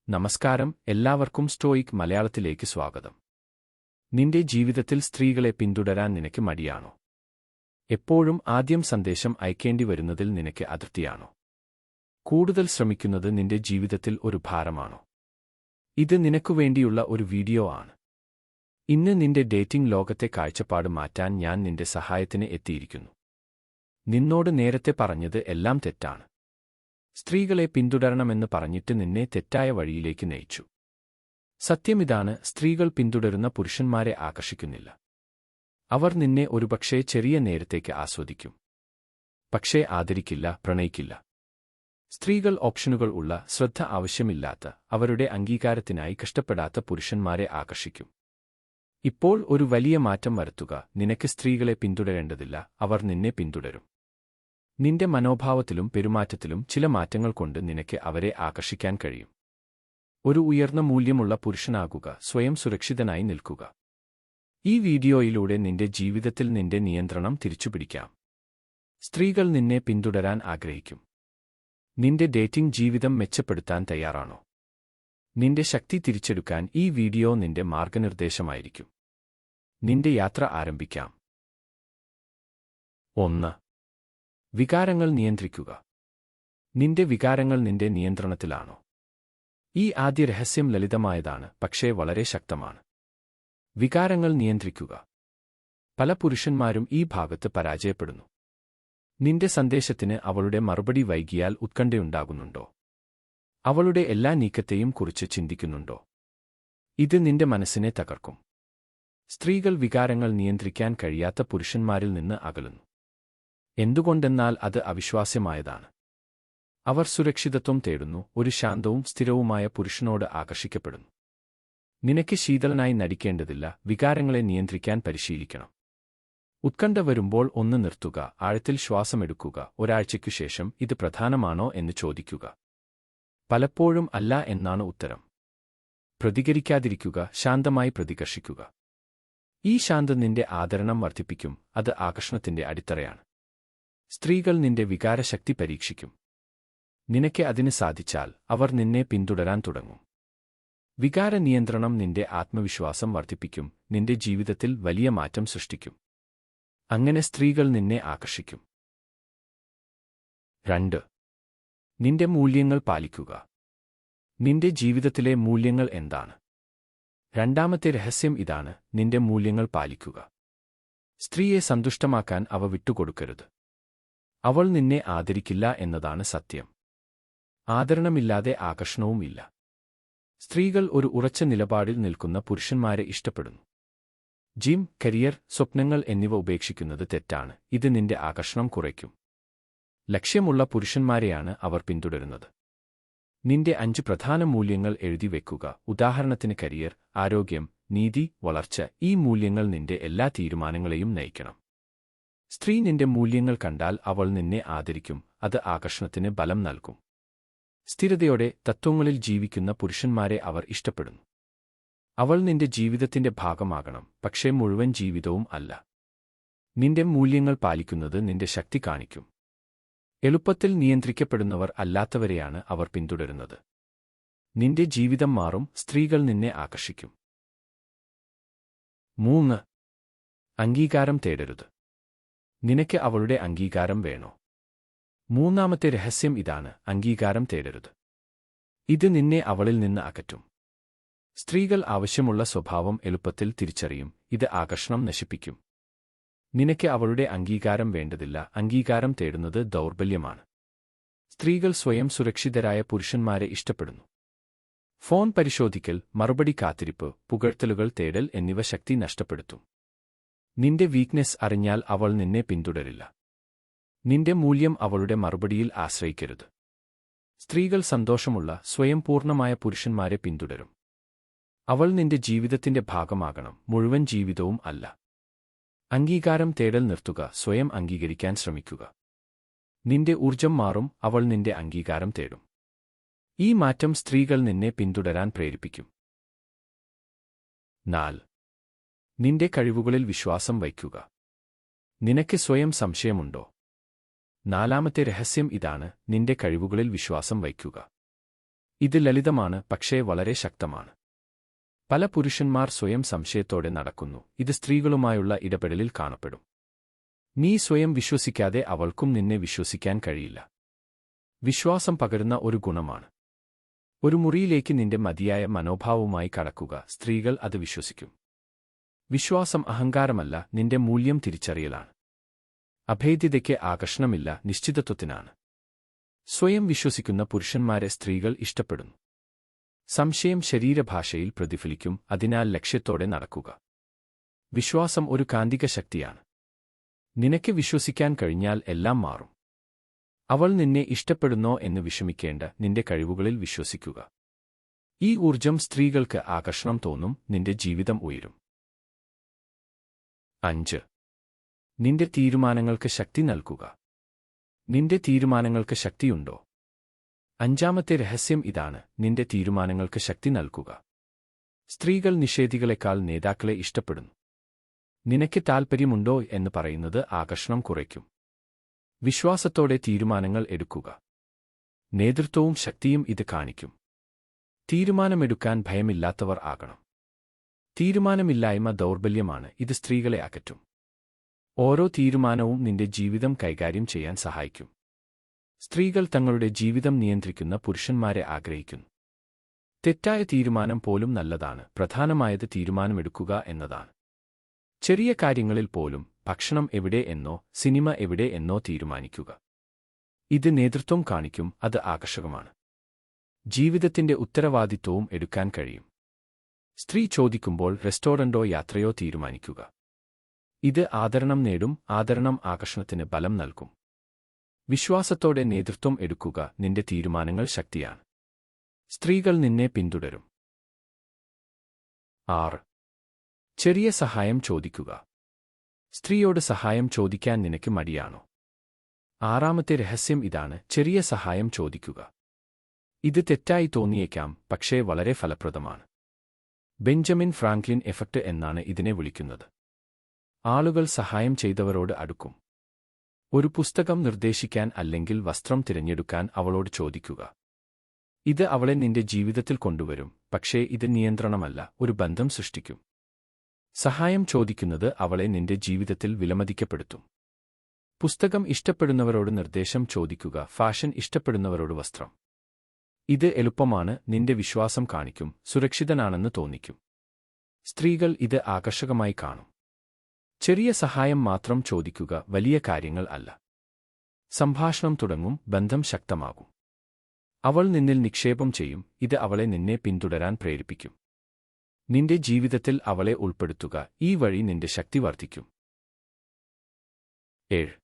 നമസ്കാരം, എല്ലാവർക്കും സ്റ്റോയിക് മലയാളത്തിലേക്ക് സ്വാഗതം. നിന്റെ ജീവിതത്തിൽ സ്ത്രീകളെ പിന്തുടരാൻ നിനക്ക് മടിയാണോ? എപ്പോഴും ആദ്യം സന്ദേശം അയക്കേണ്ടി വരുന്നതിൽ നിനക്ക് അതൃപ്തിയാണോ? കൂടുതൽ ശ്രമിക്കുന്നത് നിന്റെ ജീവിതത്തിൽ ഒരു ഭാരമാണോ? ഇത് നിനക്കുവേണ്ടിയുള്ള ഒരു വീഡിയോ ആണ്. ഇന്ന് നിന്റെ ഡേറ്റിംഗ് ലോകത്തെ കാഴ്ചപ്പാട് മാറ്റാൻ ഞാൻ നിന്റെ സഹായത്തിന് എത്തിയിരിക്കുന്നു. നിന്നോട് നേരത്തെ പറഞ്ഞത് എല്ലാം തെറ്റാണ്. സ്ത്രീകളെ പിന്തുടരണമെന്ന് പറഞ്ഞിട്ട് നിന്നെ തെറ്റായ വഴിയിലേക്ക് നയിച്ചു. സത്യമിതാണ്, സ്ത്രീകൾ പിന്തുടരുന്ന പുരുഷന്മാരെ ആകർഷിക്കുന്നില്ല. അവർ നിന്നെ ഒരുപക്ഷേ ചെറിയ നേരത്തേക്ക് ആസ്വദിക്കും, പക്ഷേ ആദരിക്കില്ല, പ്രണയിക്കില്ല. സ്ത്രീകൾ ഓപ്ഷനുകൾ ഉള്ള, ശ്രദ്ധ ആവശ്യമില്ലാത്ത, അവരുടെ അംഗീകാരത്തിനായി കഷ്ടപ്പെടാത്ത പുരുഷന്മാരെ ആകർഷിക്കും. ഇപ്പോൾ ഒരു വലിയ മാറ്റം വരുത്തുക. നിനക്ക് സ്ത്രീകളെ പിന്തുടരേണ്ടതില്ല, അവർ നിന്നെ പിന്തുടരും. നിന്റെ മനോഭാവത്തിലും പെരുമാറ്റത്തിലും ചില മാറ്റങ്ങൾ കൊണ്ട് നിനക്ക് അവരെ ആകർഷിക്കാൻ കഴിയും. ഒരു ഉയർന്ന മൂല്യമുള്ള പുരുഷനാകുക, സ്വയം സുരക്ഷിതനായി നിൽക്കുക. ഈ വീഡിയോയിലൂടെ നിന്റെ ജീവിതത്തിൽ നിന്റെ നിയന്ത്രണം തിരിച്ചുപിടിക്കാം. സ്ത്രീകൾ നിന്നെ പിന്തുടരാൻ ആഗ്രഹിക്കും. നിന്റെ ഡേറ്റിംഗ് ജീവിതം മെച്ചപ്പെടുത്താൻ തയ്യാറാണോ? നിന്റെ ശക്തി തിരിച്ചെടുക്കാൻ ഈ വീഡിയോ നിന്റെ മാർഗനിർദ്ദേശമായിരിക്കും. നിന്റെ യാത്ര ആരംഭിക്കാം. 1. വികാരങ്ങൾ നിയന്ത്രിക്കുക. നിന്റെ വികാരങ്ങൾ നിന്റെ നിയന്ത്രണത്തിലാണോ? ഈ ആദ്യ രഹസ്യം ലളിതമായതാണ്, പക്ഷേ വളരെ ശക്തമാണ്. വികാരങ്ങൾ നിയന്ത്രിക്കുക. പല പുരുഷന്മാരും ഈ ഭാഗത്ത് പരാജയപ്പെടുന്നു. നിന്റെ സന്ദേശത്തിന് അവളുടെ മറുപടി വൈകിയാൽ ഉത്കണ്ഠയുണ്ടാകുന്നുണ്ടോ? അവളുടെ എല്ലാ നീക്കത്തെയും കുറിച്ച് ചിന്തിക്കുന്നുണ്ടോ? ഇത് നിന്റെ മനസ്സിനെ തകർക്കും. സ്ത്രീകൾ വികാരങ്ങൾ നിയന്ത്രിക്കാൻ കഴിയാത്ത പുരുഷന്മാരിൽ നിന്ന് അകലുന്നു. എന്തുകൊണ്ടെന്നാൽ അത് അവിശ്വാസ്യമായതാണ്. അവർ സുരക്ഷിതത്വം തേടുന്നു, ഒരു ശാന്തവും സ്ഥിരവുമായ പുരുഷനോട് ആകർഷിക്കപ്പെടുന്നു. നിനക്ക് ശീതളനായി നടിക്കേണ്ടതില്ല, വികാരങ്ങളെ നിയന്ത്രിക്കാൻ പരിശീലിക്കണം. ഉത്കണ്ഠ വരുമ്പോൾ ഒന്ന് നിർത്തുക, ആഴത്തിൽ ശ്വാസമെടുക്കുക. ഒരാഴ്ചയ്ക്കു ശേഷം ഇത് പ്രധാനമാണോ എന്ന് ചോദിക്കുക. പലപ്പോഴും അല്ല എന്നാണ് ഉത്തരം. പ്രതികരിക്കാതിരിക്കുക, ശാന്തമായി പ്രതികർഷിക്കുക. ഈ ശാന്തത നിന്റെ ആദരണം വർദ്ധിപ്പിക്കും, അത് ആകർഷണത്തിന്റെ അടിത്തറയാണ്. സ്ത്രീകൾ നിന്റെ വികാരശക്തി പരീക്ഷിക്കും. നിനക്ക് അതിന് സാധിച്ചാൽ അവർ നിന്നെ പിന്തുടരാൻ തുടങ്ങും. വികാര നിയന്ത്രണം നിന്റെ ആത്മവിശ്വാസം വർദ്ധിപ്പിക്കും, നിന്റെ ജീവിതത്തിൽ വലിയ മാറ്റം സൃഷ്ടിക്കും. അങ്ങനെ സ്ത്രീകൾ നിന്നെ ആകർഷിക്കും. 2. നിന്റെ മൂല്യങ്ങൾ പാലിക്കുക. നിന്റെ ജീവിതത്തിലെ മൂല്യങ്ങൾ എന്താണ്? രണ്ടാമത്തെ രഹസ്യം ഇതാണ്: നിന്റെ മൂല്യങ്ങൾ പാലിക്കുക. സ്ത്രീയെ സന്തുഷ്ടമാക്കാൻ അവ വിട്ടുകൊടുക്കരുത്. അവൾ നിന്നെ ആദരിക്കില്ല എന്നതാണ് സത്യം. ആദരണമില്ലാതെ ആകർഷണവും ഇല്ല. സ്ത്രീകൾ ഒരു ഉറച്ച നിലപാടിൽ നിൽക്കുന്ന പുരുഷന്മാരെ ഇഷ്ടപ്പെടുന്നു. ജിം, കരിയർ, സ്വപ്നങ്ങൾ എന്നിവ ഉപേക്ഷിക്കുന്നത് തെറ്റാണ്. ഇത് നിന്റെ ആകർഷണം കുറയ്ക്കും. ലക്ഷ്യമുള്ള പുരുഷന്മാരെയാണ് അവർ പിന്തുടരുന്നത്. നിന്റെ 5 പ്രധാന മൂല്യങ്ങൾ എഴുതി വെക്കുക. ഉദാഹരണത്തിന് കരിയർ, ആരോഗ്യം, നീതി, വളർച്ച. ഈ മൂല്യങ്ങൾ നിന്റെ എല്ലാ തീരുമാനങ്ങളെയും നയിക്കണം. സ്ത്രീ നിന്റെ മൂല്യങ്ങൾ കണ്ടാൽ അവൾ നിന്നെ ആദരിക്കും, അത് ആകർഷണത്തിന് ബലം നൽകും. സ്ഥിരതയോടെ തത്വങ്ങളിൽ ജീവിക്കുന്ന പുരുഷന്മാരെ അവർ ഇഷ്ടപ്പെടുന്നു. അവൾ നിന്റെ ജീവിതത്തിന്റെ ഭാഗമാകണം, പക്ഷേ മുഴുവൻ ജീവിതവും അല്ല. നിന്റെ മൂല്യങ്ങൾ പാലിക്കുന്നത് നിന്റെ ശക്തി കാണിക്കും. എളുപ്പത്തിൽ നിയന്ത്രിക്കപ്പെടുന്നവർ അല്ലാത്തവരെയാണ് അവർ പിന്തുടരുന്നത്. നിന്റെ ജീവിതം മാറും, സ്ത്രീകൾ നിന്നെ ആകർഷിക്കും. 3. അംഗീകാരം തേടരുത്. നിനക്ക് അവളുടെ അംഗീകാരം വേണോ? മൂന്നാമത്തെ രഹസ്യം ഇതാണ്: അംഗീകാരം തേടരുത്. ഇത് നിന്നെ അവളിൽ നിന്ന് അകറ്റും. സ്ത്രീകൾ ആവശ്യമുള്ള സ്വഭാവം എളുപ്പത്തിൽ തിരിച്ചറിയും, ഇത് ആകർഷണം നശിപ്പിക്കും. നിനക്ക് അവളുടെ അംഗീകാരം വേണ്ടതില്ല, അംഗീകാരം തേടുന്നത് ദൗർബല്യമാണ്. സ്ത്രീകൾ സ്വയം സുരക്ഷിതരായ പുരുഷന്മാരെ ഇഷ്ടപ്പെടുന്നു. ഫോൺ പരിശോധിക്കൽ, മറുപടി കാത്തിരിപ്പ്, പുകഴ്ത്തലുകൾ തേടൽ എന്നിവ ശക്തി നഷ്ടപ്പെടുത്തും. നിന്റെ വീക്ക്നെസ് അറിഞ്ഞാൽ അവൾ നിന്നെ പിന്തുടരില്ല. നിന്റെ മൂല്യം അവളുടെ മറുപടിയിൽ ആശ്രയിക്കരുത്. സ്ത്രീകൾ സന്തോഷമുള്ള, സ്വയം പൂർണ്ണമായ പുരുഷന്മാരെ പിന്തുടരും. അവൾ നിന്റെ ജീവിതത്തിന്റെ ഭാഗമാകണം, മുഴുവൻ ജീവിതവും അല്ല. അംഗീകാരം തേടൽ നിർത്തുക, സ്വയം അംഗീകരിക്കാൻ ശ്രമിക്കുക. നിന്റെ ഊർജം മാറും, അവൾ നിന്റെ അംഗീകാരം തേടും. ഈ മാറ്റം സ്ത്രീകൾ നിന്നെ പിന്തുടരാൻ പ്രേരിപ്പിക്കും. 4. നിന്റെ കഴിവുകളിൽ വിശ്വാസം വയ്ക്കുക. നിനക്ക് സ്വയം സംശയമുണ്ടോ? നാലാമത്തെ രഹസ്യം ഇതാണ്: നിന്റെ കഴിവുകളിൽ വിശ്വാസം വയ്ക്കുക. ഇത് ലളിതമാണ്, പക്ഷേ വളരെ ശക്തമാണ്. പല പുരുഷന്മാർ സ്വയം സംശയത്തോടെ നടക്കുന്നു. ഇത് സ്ത്രീകളുമായുള്ള ഇടപെടലിൽ കാണപ്പെടും. നീ സ്വയം വിശ്വസിക്കാതെ അവൾക്കും നിന്നെ വിശ്വസിക്കാൻ കഴിയില്ല. വിശ്വാസം പകരുന്ന ഒരു ഗുണമാണ്. ഒരു മുറിയിലേക്ക് നിന്റെ മതിയായ മനോഭാവവുമായി കടക്കുക. സ്ത്രീകൾ അത് വിശ്വസിക്കും. വിശ്വാസം അഹങ്കാരമല്ല, നിന്റെ മൂല്യം തിരിച്ചറിയലാണ്. അഭേദ്യതയ്ക്ക് ആകർഷണമില്ല, നിശ്ചിതത്വത്തിനാണ്. സ്വയം വിശ്വസിക്കുന്ന പുരുഷന്മാരെ സ്ത്രീകൾ ഇഷ്ടപ്പെടുന്നു. സംശയം ശരീരഭാഷയിൽ പ്രതിഫലിക്കും, അതിനാൽ ലക്ഷ്യത്തോടെ നടക്കുക. വിശ്വാസം ഒരു കാന്തിക ശക്തിയാണ്. നിനക്ക് വിശ്വസിക്കാൻ കഴിഞ്ഞാൽ എല്ലാം മാറും. അവൾ നിന്നെ ഇഷ്ടപ്പെടുന്നോ എന്ന് വിഷമിക്കേണ്ട, നിന്റെ കഴിവുകളിൽ വിശ്വസിക്കുക. ഈ ഊർജം സ്ത്രീകൾക്ക് ആകർഷണം തോന്നും, നിന്റെ ജീവിതം ഉയരും. 5. നിന്റെ തീരുമാനങ്ങൾക്ക് ശക്തി നൽകുക. നിന്റെ തീരുമാനങ്ങൾക്ക് ശക്തിയുണ്ടോ? അഞ്ചാമത്തെ രഹസ്യം ഇതാണ്: നിന്റെ തീരുമാനങ്ങൾക്ക് ശക്തി നൽകുക. സ്ത്രീകൾ നിഷേധികളെക്കാൾ നേതാക്കളെ ഇഷ്ടപ്പെടുന്നു. നിനക്ക് താൽപ്പര്യമുണ്ടോ എന്ന് പറയുന്നത് ആകർഷണം കുറയ്ക്കും. വിശ്വാസത്തോടെ തീരുമാനങ്ങൾ എടുക്കുക. നേതൃത്വവും ശക്തിയും ഇത് കാണിക്കും. തീരുമാനമെടുക്കാൻ ഭയമില്ലാത്തവർ ആകണം. തീരുമാനമില്ലായ്മ ദൗർബല്യമാണ്, ഇത് സ്ത്രീകളെ അകറ്റും. ഓരോ തീരുമാനവും നിന്റെ ജീവിതം കൈകാര്യം ചെയ്യാൻ സഹായിക്കും. സ്ത്രീകൾ തങ്ങളുടെ ജീവിതം നിയന്ത്രിക്കുന്ന പുരുഷന്മാരെ ആഗ്രഹിക്കുന്നു. തെറ്റായ തീരുമാനം പോലും നല്ലതാണ്, പ്രധാനമായത് തീരുമാനമെടുക്കുക എന്നതാണ്. ചെറിയ കാര്യങ്ങളിൽ പോലും, ഭക്ഷണം എവിടെ എന്നോ സിനിമ എവിടെ എന്നോ തീരുമാനിക്കുക. ഇത് നേതൃത്വം കാണിക്കും, അത് ആകർഷകമാണ്. ജീവിതത്തിന്റെ ഉത്തരവാദിത്വവും എടുക്കാൻ കഴിയും. സ്ത്രീ ചോദിക്കുമ്പോൾ റെസ്റ്റോറന്റോ യാത്രയോ തീരുമാനിക്കുക. ഇത് ആദരണം നേടും, ആദരണം ആകർഷണത്തിന് ബലം നൽകും. വിശ്വാസത്തോടെ നേതൃത്വം എടുക്കുക, നിന്റെ തീരുമാനങ്ങൾ ശക്തിയാണ്. സ്ത്രീകൾ നിന്നെ പിന്തുടരും. 6. ചെറിയ സഹായം ചോദിക്കുക. സ്ത്രീയോട് സഹായം ചോദിക്കാൻ നിനക്ക് മടിയാണോ? ആറാമത്തെ രഹസ്യം ഇതാണ്: ചെറിയ സഹായം ചോദിക്കുക. ഇത് തെറ്റായി തോന്നിയേക്കാം, പക്ഷേ വളരെ ഫലപ്രദമാണ്. ബെഞ്ചമിൻ ഫ്രാങ്ക്ലിൻ എഫക്റ്റ് എന്നാണ് ഇതിനെ വിളിക്കുന്നത്. ആളുകൾ സഹായം ചെയ്തവരോട് അടുക്കും. ഒരു പുസ്തകം നിർദ്ദേശിക്കാൻ അല്ലെങ്കിൽ വസ്ത്രം തിരഞ്ഞെടുക്കാൻ അവളോട് ചോദിക്കുക. ഇത് അവളെ നിന്റെ ജീവിതത്തിൽ കൊണ്ടുവരും, പക്ഷേ ഇത് നിയന്ത്രണമല്ല, ഒരു ബന്ധം സൃഷ്ടിക്കും. സഹായം ചോദിക്കുന്നത് അവളെ നിന്റെ ജീവിതത്തിൽ വിലമതിക്കപ്പെടുത്തും. പുസ്തകം ഇഷ്ടപ്പെടുന്നവരോട് നിർദ്ദേശം ചോദിക്കുക, ഫാഷൻ ഇഷ്ടപ്പെടുന്നവരോട് വസ്ത്രം. ഇത് എളുപ്പമാണ്, നിന്റെ വിശ്വാസം കാണിക്കും, സുരക്ഷിതനാണെന്ന് തോന്നിക്കും. സ്ത്രീകൾ ഇത് ആകർഷകമായി കാണും. ചെറിയ സഹായം മാത്രം ചോദിക്കുക, വലിയ കാര്യങ്ങൾ അല്ല. സംഭാഷണം തുടങ്ങും, ബന്ധം ശക്തമാകും. അവൾ നിന്നിൽ നിക്ഷേപം ചെയ്യും, ഇത് അവളെ നിന്നെ പിന്തുടരാൻ പ്രേരിപ്പിക്കും. നിന്റെ ജീവിതത്തിൽ അവളെ ഉൾപ്പെടുത്തുക, ഈ വഴി നിന്റെ ശക്തി വർദ്ധിക്കും. 7.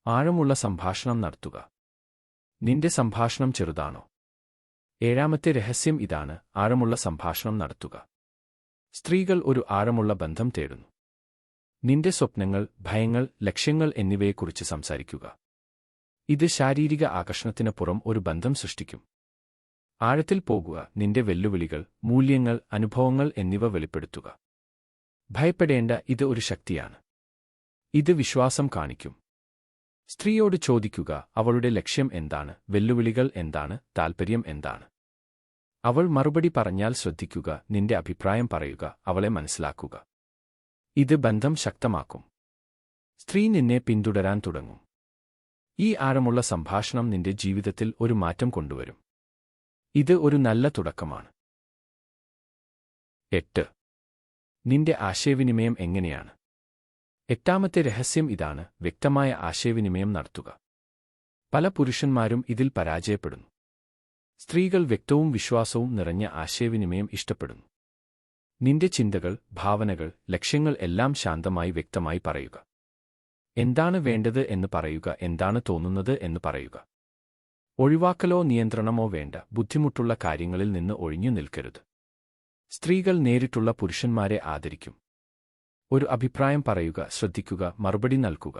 ആഴമുള്ള സംഭാഷണം നടത്തുക. നിന്റെ സംഭാഷണം ചെറുതാണോ? ഏഴാമത്തെ രഹസ്യം ഇതാണ്: ആഴമുള്ള സംഭാഷണം നടത്തുക. സ്ത്രീകൾ ഒരു ആഴമുള്ള ബന്ധം തേടുന്നു. നിന്റെ സ്വപ്നങ്ങൾ, ഭയങ്ങൾ, ലക്ഷ്യങ്ങൾ എന്നിവയെക്കുറിച്ച് സംസാരിക്കുക. ഇത് ശാരീരിക ആകർഷണത്തിനപ്പുറം ഒരു ബന്ധം സൃഷ്ടിക്കും. ആഴത്തിൽ പോകുക, നിന്റെ വെല്ലുവിളികൾ, മൂല്യങ്ങൾ, അനുഭവങ്ങൾ എന്നിവ വെളിപ്പെടുത്തുക. ഭയപ്പെടേണ്ട, ഇത് ഒരു ശക്തിയാണ്. ഇത് വിശ്വാസം കാണിക്കും. സ്ത്രീയോട് ചോദിക്കുക, അവളുടെ ലക്ഷ്യം എന്താണ്, വെല്ലുവിളികൾ എന്താണ്, താൽപ്പര്യം എന്താണ്. അവൾ മറുപടി പറഞ്ഞാൽ ശ്രദ്ധിക്കുക, നിന്റെ അഭിപ്രായം പറയുക, അവളെ മനസ്സിലാക്കുക. ഇത് ബന്ധം ശക്തമാക്കും. സ്ത്രീ നിന്നെ പിന്തുടരാൻ തുടങ്ങും. ഈ ആഴമുള്ള സംഭാഷണം നിന്റെ ജീവിതത്തിൽ ഒരു മാറ്റം കൊണ്ടുവരും. ഇത് ഒരു നല്ല തുടക്കമാണ്. 8. നിന്റെ ആശയവിനിമയം എങ്ങനെയാണ്? എട്ടാമത്തെ രഹസ്യം ഇതാണ്: വ്യക്തമായ ആശയവിനിമയം നടത്തുക. പല പുരുഷന്മാരും ഇതിൽ പരാജയപ്പെടുന്നു. സ്ത്രീകൾ വ്യക്തവും വിശ്വാസവും നിറഞ്ഞ ആശയവിനിമയം ഇഷ്ടപ്പെടുന്നു. നിന്റെ ചിന്തകൾ, ഭാവനകൾ, ലക്ഷ്യങ്ങൾ എല്ലാം ശാന്തമായി വ്യക്തമായി പറയുക. എന്താണ് വേണ്ടത് എന്ന് പറയുക, എന്താണ് തോന്നുന്നത് എന്ന് പറയുക. ഒഴിവാക്കലോ നിയന്ത്രണമോ വേണ്ട, ബുദ്ധിമുട്ടുള്ള കാര്യങ്ങളിൽ നിന്ന് ഒഴിഞ്ഞു നിൽക്കരുത്. സ്ത്രീകൾ നേരിട്ടുള്ള പുരുഷന്മാരെ ആദരിക്കും. ഒരു അഭിപ്രായം പറയുക, ശ്രദ്ധിക്കുക, മറുപടി നൽകുക.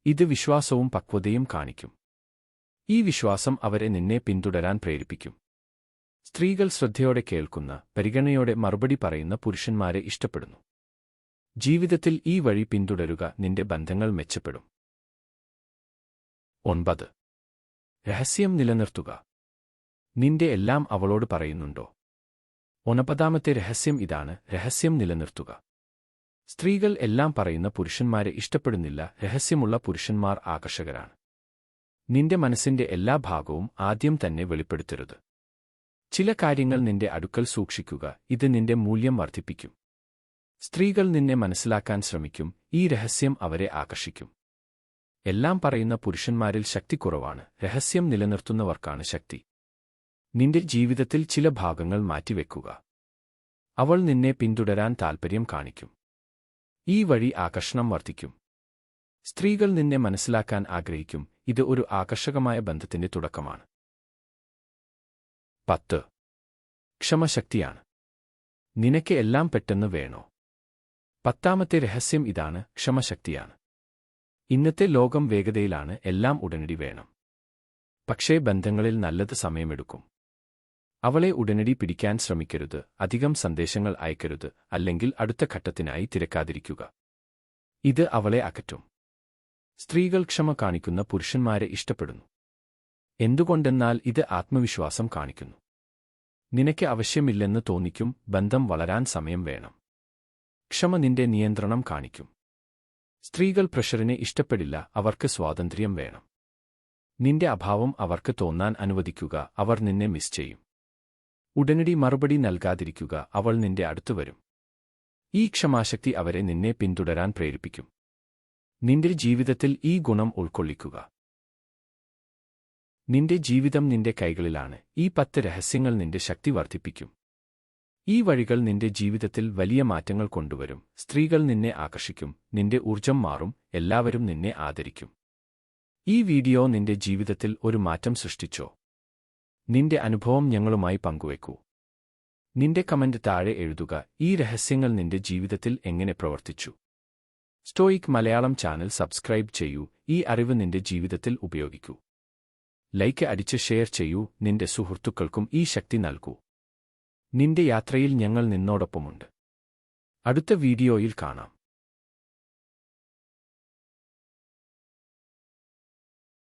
ഇത് വിശ്വാസവും പക്വതയും കാണിക്കും. ഈ വിശ്വാസം അവരെ നിന്നെ പിന്തുടരാൻ പ്രേരിപ്പിക്കും. സ്ത്രീകൾ ശ്രദ്ധയോടെ കേൾക്കുന്ന, പരിഗണനയോടെ മറുപടി പറയുന്ന പുരുഷന്മാരെ ഇഷ്ടപ്പെടുന്നു. ജീവിതത്തിൽ ഈ വഴി പിന്തുടരുക, നിന്റെ ബന്ധങ്ങൾ മെച്ചപ്പെടും. 9. രഹസ്യം നിലനിർത്തുക. നിന്റെ എല്ലാം അവളോട് പറയുന്നുണ്ടോ? 9ാമത്തെ രഹസ്യം ഇതാണ്: രഹസ്യം നിലനിർത്തുക. സ്ത്രീകൾ എല്ലാം പറയുന്ന പുരുഷന്മാരെ ഇഷ്ടപ്പെടുന്നില്ല. രഹസ്യമുള്ള പുരുഷന്മാർ ആകർഷകരാണ്. നിന്റെ മനസ്സിന്റെ എല്ലാ ഭാഗവും ആദ്യം തന്നെ വെളിപ്പെടുത്തരുത്. ചില കാര്യങ്ങൾ നിന്റെ അടുക്കൽ സൂക്ഷിക്കുക. ഇത് നിന്റെ മൂല്യം വർദ്ധിപ്പിക്കും. സ്ത്രീകൾ നിന്നെ മനസ്സിലാക്കാൻ ശ്രമിക്കും. ഈ രഹസ്യം അവരെ ആകർഷിക്കും. എല്ലാം പറയുന്ന പുരുഷന്മാരിൽ ശക്തി കുറവാണ്. രഹസ്യം നിലനിർത്തുന്നവർക്കാണ് ശക്തി. നിന്റെ ജീവിതത്തിൽ ചില ഭാഗങ്ങൾ മാറ്റിവെക്കുക. അവൾ നിന്നെ പിന്തുടരാൻ താൽപ്പര്യം കാണിക്കും. ഈ വഴി ആകർഷണം വർദ്ധിക്കും. സ്ത്രീകൾ നിന്നെ മനസ്സിലാക്കാൻ ആഗ്രഹിക്കും. ഇത് ഒരു ആകർഷകമായ ബന്ധത്തിന്റെ തുടക്കമാണ്. 10. ക്ഷമശക്തിയാണ്. നിനക്ക് എല്ലാം പെട്ടെന്ന് വേണോ? 10ാമത്തെ രഹസ്യം ഇതാണ്: ക്ഷമശക്തിയാണ്. ഇന്നത്തെ ലോകം വേഗതയിലാണ്. എല്ലാം ഉടനടി വേണം. പക്ഷേ ബന്ധങ്ങളിൽ നല്ലത് സമയമെടുക്കും. അവളെ ഉടനടി പിടിക്കാൻ ശ്രമിക്കരുത്. അധികം സന്ദേശങ്ങൾ അയക്കരുത്. അല്ലെങ്കിൽ അടുത്ത ഘട്ടത്തിനായി തിരക്കാതിരിക്കുക. ഇത് അവളെ അകറ്റും. സ്ത്രീകൾ ക്ഷമ കാണിക്കുന്ന പുരുഷന്മാരെ ഇഷ്ടപ്പെടുന്നു. എന്തുകൊണ്ടെന്നാൽ ഇത് ആത്മവിശ്വാസം കാണിക്കുന്നു. നിനക്ക് ആവശ്യമില്ലെന്ന് തോന്നിക്കും. ബന്ധം വളരാൻ സമയം വേണം. ക്ഷമ നിന്റെ നിയന്ത്രണം കാണിക്കും. സ്ത്രീകൾ പ്രഷറിനെ ഇഷ്ടപ്പെടില്ല. അവർക്ക് സ്വാതന്ത്ര്യം വേണം. നിന്റെ അഭാവം അവർക്ക് തോന്നാൻ അനുവദിക്കുക. അവർ നിന്നെ മിസ് ചെയ്യും. ഉടനടി മറുപടി നൽകാതിരിക്കുക. അവൾ നിന്റെ അടുത്ത് വരും. ഈ ക്ഷമാശക്തി അവരെ നിന്നെ പിന്തുടരാൻ പ്രേരിപ്പിക്കും. നിന്റെ ജീവിതത്തിൽ ഈ ഗുണം ഉൾക്കൊള്ളിക്കുക. നിന്റെ ജീവിതം നിന്റെ കൈകളിലാണ്. ഈ 10 രഹസ്യങ്ങൾ നിന്റെ ശക്തി വർദ്ധിപ്പിക്കും. ഈ വഴികൾ നിന്റെ ജീവിതത്തിൽ വലിയ മാറ്റങ്ങൾ കൊണ്ടുവരും. സ്ത്രീകൾ നിന്നെ ആകർഷിക്കും. നിന്റെ ഊർജം മാറും. എല്ലാവരും നിന്നെ ആദരിക്കും. ഈ വീഡിയോ നിന്റെ ജീവിതത്തിൽ ഒരു മാറ്റം സൃഷ്ടിച്ചോ? നിന്റെ അനുഭവം ഞങ്ങളുമായി പങ്കുവെക്കൂ. നിന്റെ കമന്റ് താഴെ എഴുതുക. ഈ രഹസ്യങ്ങൾ നിന്റെ ജീവിതത്തിൽ എങ്ങനെ പ്രവർത്തിച്ചു? സ്റ്റോയിക് മലയാളം ചാനൽ സബ്സ്ക്രൈബ് ചെയ്യൂ. ഈ അറിവ് നിന്റെ ജീവിതത്തിൽ ഉപയോഗിക്കൂ. ലൈക്ക് അടിച്ച് ഷെയർ ചെയ്യൂ. നിന്റെ സുഹൃത്തുക്കൾക്കും ഈ ശക്തി നൽകൂ. നിന്റെ യാത്രയിൽ ഞങ്ങൾ നിന്നോടൊപ്പമുണ്ട്. അടുത്ത വീഡിയോയിൽ കാണാം.